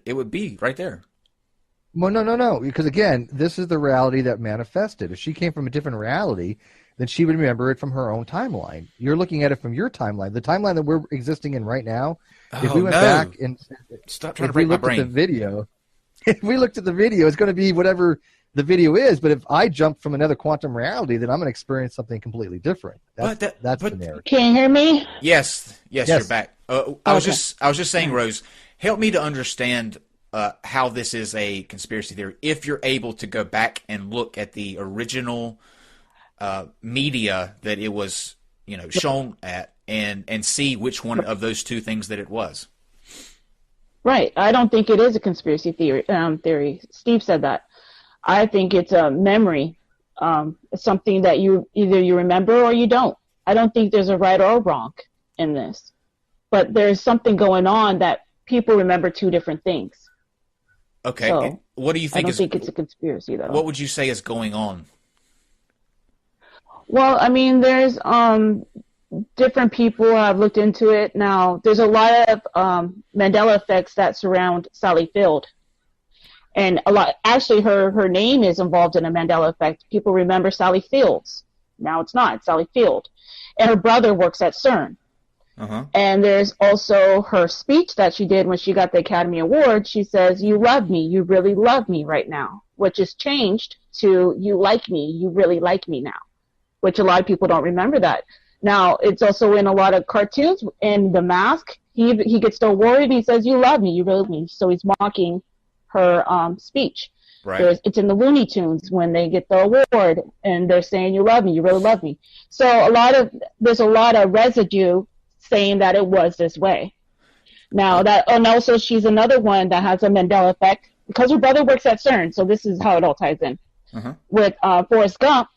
it would be right there. Well, no. Because, again, this is the reality that manifested. If she came from a different reality, then she would remember it from her own timeline. You're looking at it from your timeline. The timeline that we're existing in right now, if we went back and stop trying to break my brain. At the video, if we looked at the video, it's going to be whatever the video is. But if I jump from another quantum reality, then I'm going to experience something completely different. That's the narrative. Can you hear me? Yes, you're back. I was just saying, Rose, help me to understand how this is a conspiracy theory. If you're able to go back and look at the original media that it was, shown at, and see which one of those two things that it was. Right. I don't think it is a conspiracy theory. Steve said that. I think it's a memory. It's something that you remember or you don't. I don't think there's a right or wrong in this. But there's something going on that people remember two different things. Okay. So, what do you think? I don't think it's a conspiracy, though. What would you say is going on? Well, I mean, there's different people have looked into it. Now, there's a lot of Mandela effects that surround Sally Field. And actually, her name is involved in a Mandela effect. People remember Sally Fields. Now it's not. It's Sally Field. And her brother works at CERN. Uh-huh. And there's also her speech that she did when she got the Academy Award. She says, "You love me. You really love me right now," which is changed to "You like me. You really like me now," which a lot of people don't remember that. Now, it's also in a lot of cartoons. In The Mask, he gets so worried and he says, "You love me. You really love me." So he's mocking her speech. Right. It's in the Looney Tunes when they get the award and they're saying, "You love me. You really love me." So there's a lot of residue saying that it was this way. Now and also she's another one that has a Mandela effect because her brother works at CERN. So this is how it all ties in with Forrest Gump,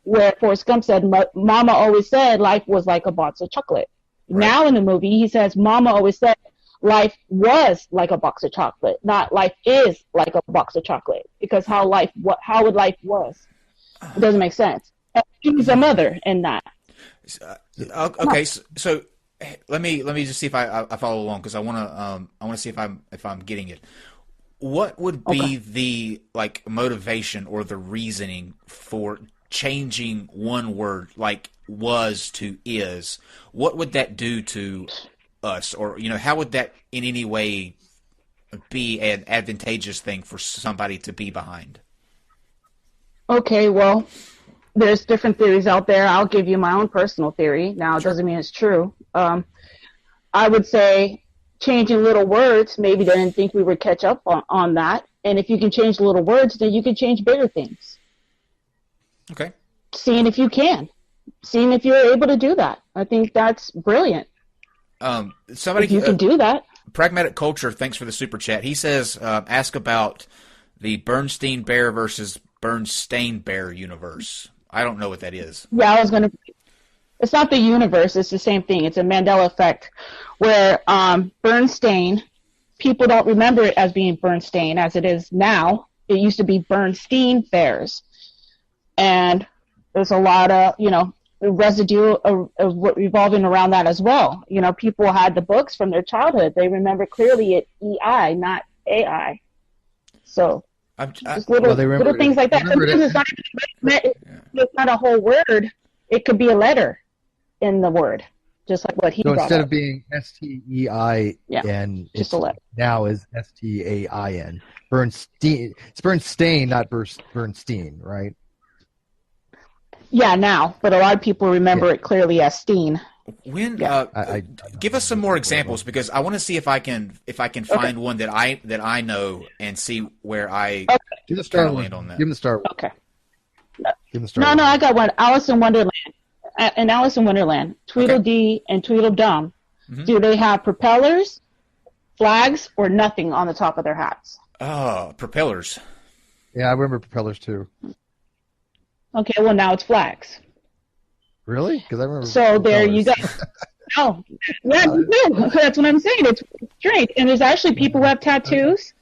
where Forrest Gump said, "Mama always said life was like a box of chocolate." Right. Now in the movie, he says, "Mama always said life was like a box of chocolate, not life is like a box of chocolate," because how would life was? It doesn't make sense. And she's a mother in that. Okay, so let me just see if I follow along, because I want to see if I'm getting it. What would be the motivation or the reasoning for changing one word like "was" to "is"? What would that do to us, or how would that in any way be an advantageous thing for somebody to be behind? Okay, well, there's different theories out there. I'll give you my own personal theory. Now, it doesn't mean it's true. I would say changing little words, maybe they didn't think we would catch up on that. And if you can change little words, then you can change bigger things. Okay. Seeing if you can. Seeing if you're able to do that. I think that's brilliant. Somebody if you can do that. Pragmatic Culture, thanks for the super chat. He says, ask about the Bernstein Bear versus Bernstein Bear universe. I don't know what that is. Yeah, I was going to. It's not the universe. It's the same thing. It's a Mandela effect where Bernstein, people don't remember it as being Bernstein as it is now. It used to be Bernstein Bears. And there's a lot of, residue of what revolving around that as well. People had the books from their childhood. They remember clearly it EI, not AI. So just little things like that. Sometimes it's not a whole word. It could be a letter in the word, just like what he brought up. So instead of being STEIN, just a letter. Now is STAIN. Bernstein. It's Bernstein, not Bernstein, right? Yeah, now, but a lot of people remember it clearly as Steen. Give us some more examples, because I want to see if I can find one that I know and see where I land on that. Give him the start. Okay. Give him the start. No, I got one. Alice in Wonderland. In Alice in Wonderland, Tweedledee and Tweedledum, do they have propellers, flags, or nothing on the top of their hats? Oh, propellers. Yeah, I remember propellers too. Okay, well now it's flags. Really? Because I remember. So there you go. Oh, yeah, no, that's what I'm saying. It's strange, and there's actually people who have tattoos,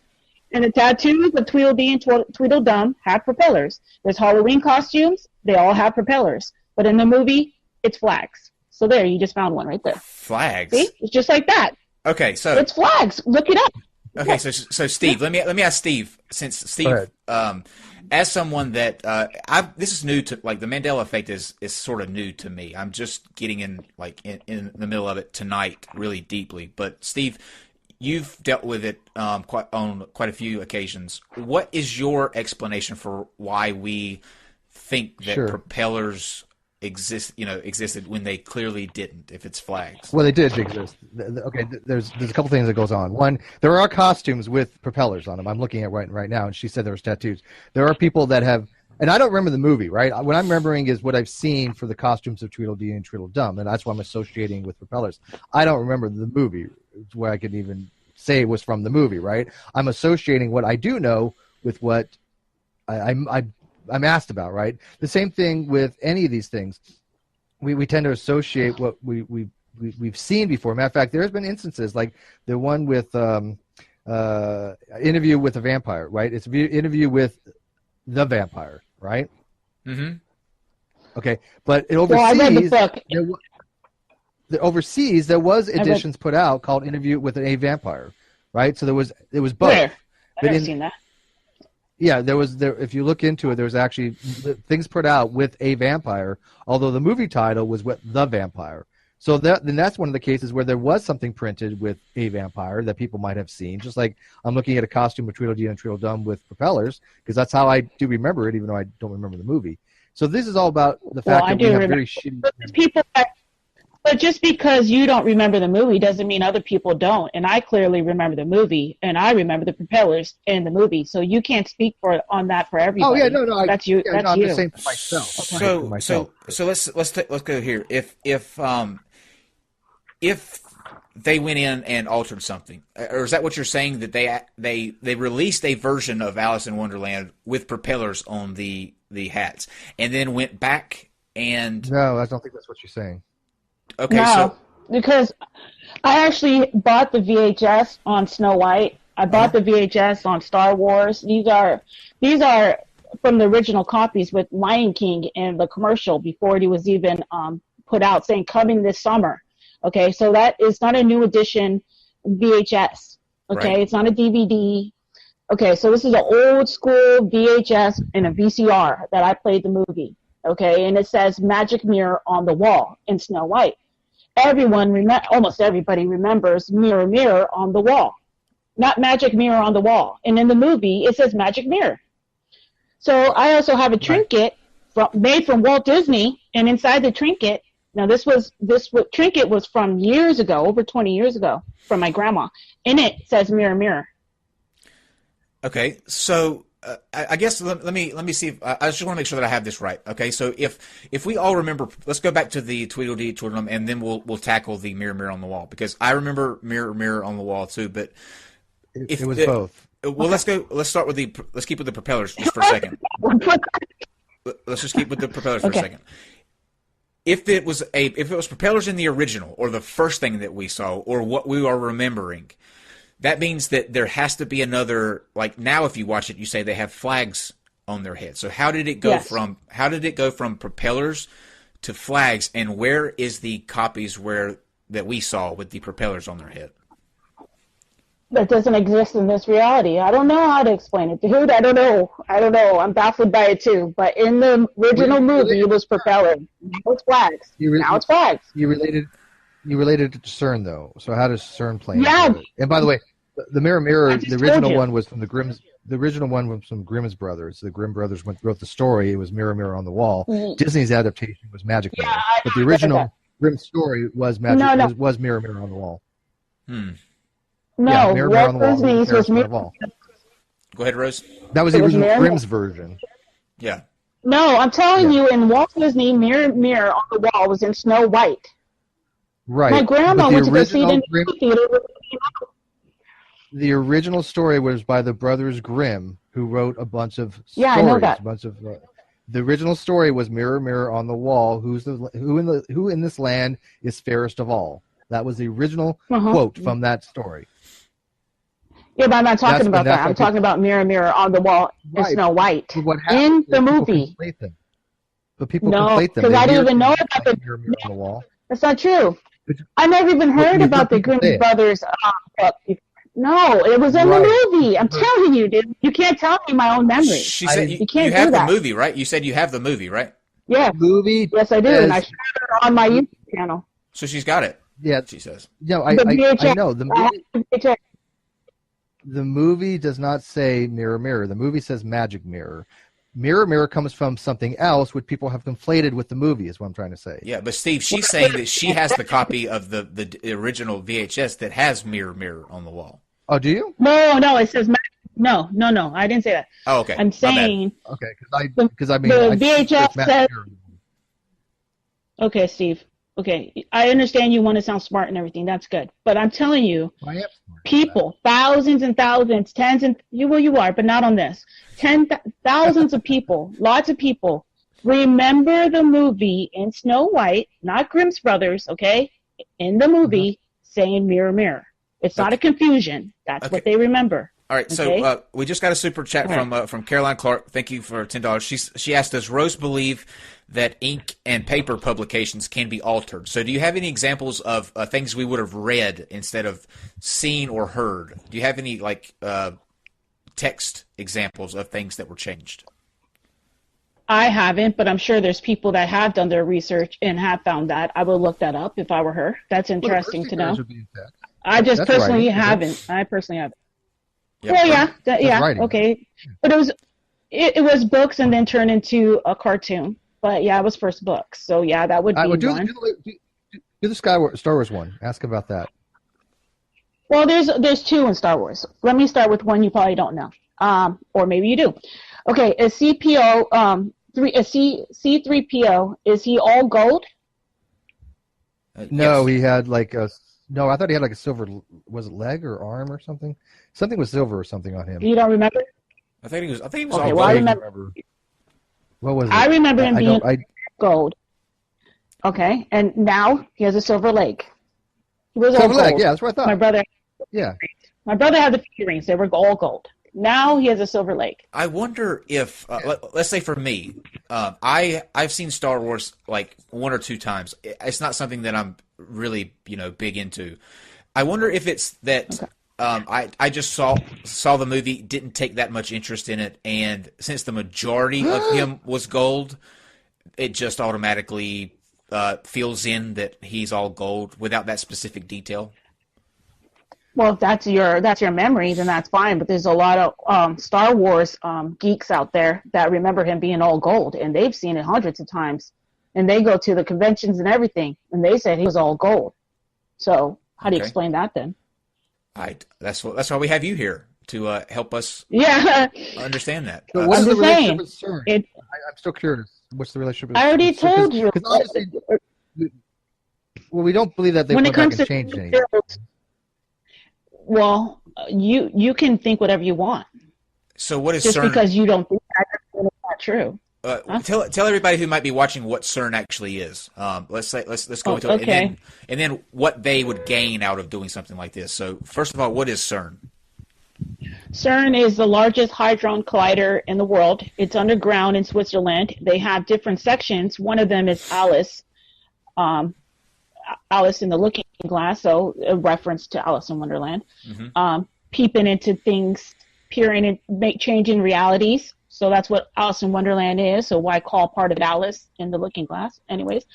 and the tattoos of Tweedledee and Tweedledum have propellers. There's Halloween costumes; they all have propellers. But in the movie, it's flags. So there, you just found one right there. Flags. See, it's just like that. Okay, so it's flags. Look it up. Okay, so Steve, let me ask Steve, since Steve, as someone that this is new to, like, the Mandela effect is sort of new to me. I'm just getting in the middle of it tonight, really deeply. But Steve, you've dealt with it on quite a few occasions. What is your explanation for why we think that propellers existed when they clearly didn't, if it's flags? Well, they did exist. Okay, there's a couple things that goes on. One, there are costumes with propellers on them. I'm looking at right now, and she said there was tattoos. There are people that have, and I don't remember the movie, right? What I'm remembering is what I've seen for the costumes of Tweedledee and Tweedledum, and that's what I'm associating with propellers. I don't remember the movie, where I could even say it was from the movie, right? I'm associating what I do know with what I'm asked about, right? The same thing with any of these things. We tend to associate what we've seen before. Matter of fact, there's been instances like the one with Interview with a Vampire, right? It's Interview with the Vampire, right? Mm-hmm. Okay, but overseas, I read the book. Overseas, there was editions put out called Interview with a Vampire, right? So there was both. Where? I've never seen that. Yeah, there. If you look into it, there was actually things put out with a vampire, although the movie title was with the vampire. So that's one of the cases where there was something printed with a vampire that people might have seen. Just like I'm looking at a costume of Tweedledee and Tweedledum with propellers, because that's how I do remember it, even though I don't remember the movie. So this is all about the fact that we have very shitty people. But just because you don't remember the movie doesn't mean other people don't. And I clearly remember the movie, and I remember the propellers in the movie. So you can't speak on that for everybody. Oh yeah, no, that's you. Yeah, that's no, I'm you. just saying for myself. So let's go here. If they went in and altered something, or is that what you're saying, that they released a version of Alice in Wonderland with propellers on the hats, and then went back and? No, I don't think that's what you're saying. Okay, no, because I actually bought the VHS on Snow White. I bought the VHS on Star Wars. These are from the original copies with Lion King and the commercial before it was even put out, saying coming this summer. Okay, so that is not a new edition VHS. Okay, right. It's not a DVD. Okay, so this is an old school VHS and a VCR that I played the movie. Okay, and it says Magic Mirror on the Wall in Snow White. Almost everybody remembers Mirror, Mirror on the Wall, not Magic Mirror on the Wall. And in the movie, it says Magic Mirror. So I also have a trinket made from Walt Disney, and inside the trinket, now this trinket was from years ago, over 20 years ago, from my grandma. In it says Mirror, Mirror. Okay, so I guess let me see if I just want to make sure that I have this right. Okay, so if we all remember, let's go back to the Tweedledee Tweedledum, and then we'll tackle the Mirror Mirror on the Wall, because I remember Mirror Mirror on the Wall too. But it was both. Well, let's start with let's keep with the propellers just for a second. Let's just keep with the propellers for a second. If it was propellers in the original, or the first thing that we saw, or what we are remembering, that means that there has to be another, like now if you watch it, you say they have flags on their head. So how did it go from propellers to flags, and where is the copies that we saw with the propellers on their head? That doesn't exist in this reality. I don't know how to explain it. Dude, I don't know. I'm baffled by it too. But in the original movie, it was propellers. Now it's flags. Now it's flags. You related it to CERN, though. So how does CERN play into it? And by the way, the Mirror Mirror, the original one was from the Grimm's. The original one was from Grimm's brothers. The Grimm brothers wrote the story. It was Mirror Mirror on the Wall. Mm-hmm. Disney's adaptation was Magic Mirror, but the original Grimm story was was Mirror Mirror on the Wall. No, Mirror Mirror on the Wall. Was Mirror Wall. Go ahead, Rose. That was the original Grimm's version. Yeah. No, I'm telling you, in Walt Disney, Mirror Mirror on the Wall was in Snow White. Right. My grandma went to go see it in the theater. The original story was by the brothers Grimm, who wrote a bunch of stories. Yeah, I know that. The original story was Mirror Mirror on the Wall, who in this land is fairest of all. That was the original quote from that story. Yeah, but I'm not talking about that. I'm talking about Mirror Mirror on the Wall in Snow White in the movie. But people conflate them. Because I didn't even know about the Mirror Mirror on the Wall. That's not true. I never even heard about the Grimm brothers book. No, it was in Right. the movie. I'm telling you, dude. You can't tell me my own memory. She said You can't you have do the that. movie, right? You said you have the movie, right? Yeah. Movie. Yes, I do, says- and I shared it on my YouTube channel. So she's got it. Yeah. She says. No, The I VHS. know the I have movie. the VHS. The movie does not say mirror, mirror. The movie says magic mirror. Mirror, mirror comes from something else, which people have conflated with the movie. Is what I'm trying to say. Yeah, but Steve, she's saying that she has the copy of the original VHS that has mirror, mirror on the wall. Oh, do you? No, it says no. I didn't say that. Oh, okay. I'm My bad. saying Okay, because I mean, the I think VHS it's magic says- mirror. Okay, Steve. Okay, I understand you want to sound smart and everything. That's good, but I'm telling you, I am smart. people, thousands and thousands, tens and you are, but not on this. Thousands of people, lots of people remember the movie in Snow White, not Grimm's Brothers, okay? In the movie, saying mirror, mirror. It's not a confusion. That's what Okay. they remember. All right, Okay. so we just got a super chat from Caroline Clark. Thank you for $10. She asked, does Rose believe that ink and paper publications can be altered? So do you have any examples of things we would have read instead of seen or heard? Do you have any text examples of things that were changed? I haven't, but I'm sure there's people that have done their research and have found that. I will look that up if I were her. That's interesting to know. I just That's personally writing, haven't. I personally haven't. Yep. Well, yeah, writing. okay. But it was books and then turned into a cartoon. But yeah, it was first books. So yeah, that would be do one. the Star Wars one. Ask about that. Well, there's two in Star Wars. Let me start with one you probably don't know. Or maybe you do. Okay, a CPO, C3PO, is he all gold? No, Yes. he had like a. No, I thought he had like a silver. Was it leg or arm or something? Something with silver or something on him. You don't remember? I think he was Okay, all well, I gold. remember. What was it? I remember him being don't- gold. Okay, and now he has a silver leg. He was all silver leg. gold. Yeah, that's what I thought. My brother had the figurines. They were all gold. Now he has a silver leg. I wonder if, let's say for me, I've seen Star Wars like one or two times. It's not something that I'm really big into. I wonder if it's that I just saw the movie, didn't take that much interest in it, and since the majority of him was gold, it just automatically fills in that he's all gold without that specific detail. Well, if that's your memory, then that's fine. But there's a lot of Star Wars geeks out there that remember him being all gold, and they've seen it hundreds of times. And they go to the conventions and everything, and they said he was all gold. So how do you explain that then? That's why we have you here to help us Yeah, understand that. So what is I'm the just relationship saying, with CERN? I'm still curious. What's the relationship? With I already CERN? told you. Because obviously, well, we don't believe that they When went it comes back to and changed anything. well, you can think whatever you want. So what is Just CERN? because you don't think that, it's not true. Tell everybody who might be watching what CERN actually is. Let's go into it, okay. and then what they would gain out of doing something like this. So first of all, what is CERN? CERN is the largest hadron collider in the world. It's underground in Switzerland. They have different sections. One of them is Alice, Alice in the Looking Glass, so a reference to Alice in Wonderland. Peeping into things, peering and changing realities. So that's what Alice in Wonderland is. So why call part of it Alice in the Looking Glass? Anyways,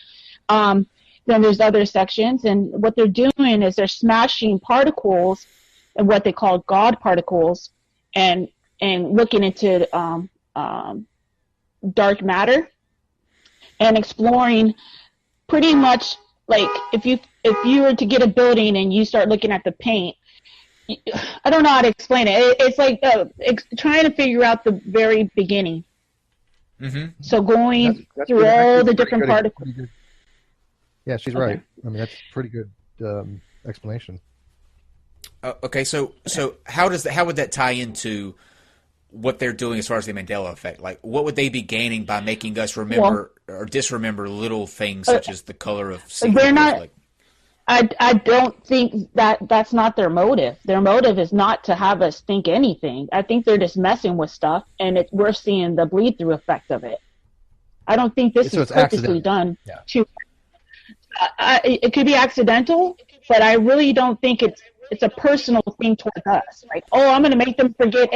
then there's other sections, and what they're doing is they're smashing particles and what they call God particles, and looking into dark matter and exploring pretty much like if you were to get a building and you start looking at the paint. I don't know how to explain it. It's like trying to figure out the very beginning. So going That's through all the different pretty particles. good. Yeah, she's right. I mean, that's pretty good explanation. Okay, so how would that tie into what they're doing as far as the Mandela effect? Like, what would they be gaining by making us remember or disremember little things such as the color of sea? They're not. I don't think that's not their motive. Their motive is not to have us think anything. I think they're just messing with stuff, and we're seeing the bleed through effect of it. I don't think this is purposely done. Yeah. It could be accidental, but I really don't think it's a personal thing towards us. Like, oh, I'm going to make them forget